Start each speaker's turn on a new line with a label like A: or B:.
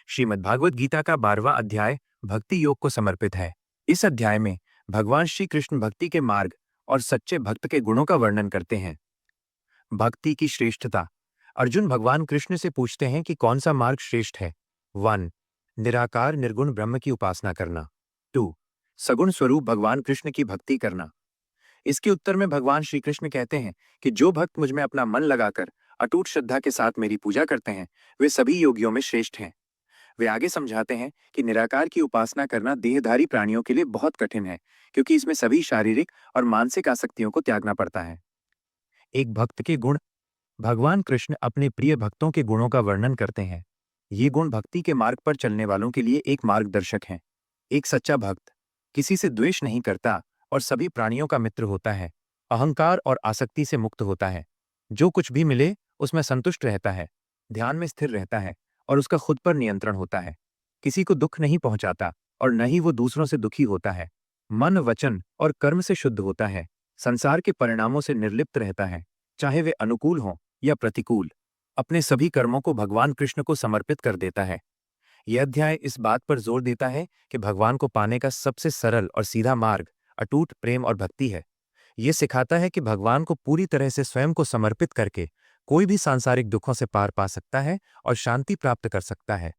A: श्रीमद् भागवत गीता का 12वां अध्याय भक्ति योग को समर्पित है। इस अध्याय में भगवान श्री कृष्ण भक्ति के मार्ग और सच्चे भक्त के गुणों का वर्णन करते हैं। भक्ति की श्रेष्ठता। अर्जुन भगवान कृष्ण से पूछते हैं कि कौन सा मार्ग श्रेष्ठ है। 1. निराकार निर्गुण ब्रह्म की उपासना करना। 2. सगुण स्वरूप भगवान कृष्ण की भक्ति करना। इसके उत्तर में भगवान श्री कृष्ण कहते हैं कि जो भक्त मुझ में अपना मन लगाकर अटूट श्रद्धा के साथ मेरी पूजा करते हैं वे सभी योगियों में श्रेष्ठ हैं। वे आगे समझाते हैं कि निराकार की उपासना करना देहधारी प्राणियों के लिए बहुत कठिन है, क्योंकि इसमें सभी शारीरिक और मानसिक आसक्तियों को त्यागना पड़ता है। एक भक्त के गुण। भगवान कृष्ण अपने प्रिय भक्तों के गुणों का वर्णन करते हैं। ये गुण भक्ति के मार्ग पर चलने वालों के लिए एक मार्गदर्शक हैं। एक सच्चा भक्त किसी से द्वेष नहीं करता और सभी प्राणियों का मित्र होता है। अहंकार और आसक्ति से मुक्त होता है। जो कुछ भी मिले उसमें संतुष्ट रहता है, ध्यान में स्थिर रहता है और उसका खुद पर नियंत्रण होता है। किसी को दुख नहीं पहुंचाता और न ही वो दूसरों से दुखी होता है। मन, वचन और कर्म से शुद्ध होता है। संसार के परिणामों से निर्लिप्त रहता है, चाहे वे अनुकूल हों या प्रतिकूल। अपने सभी कर्मों को भगवान कृष्ण को समर्पित कर देता है। यह अध्याय इस बात पर जोर देता है कि भगवान को पाने का सबसे सरल और सीधा मार्ग अटूट प्रेम और भक्ति है। यह सिखाता है कि भगवान को पूरी तरह से स्वयं को समर्पित करके कोई भी सांसारिक दुखों से पार पा सकता है और शांति प्राप्त कर सकता है।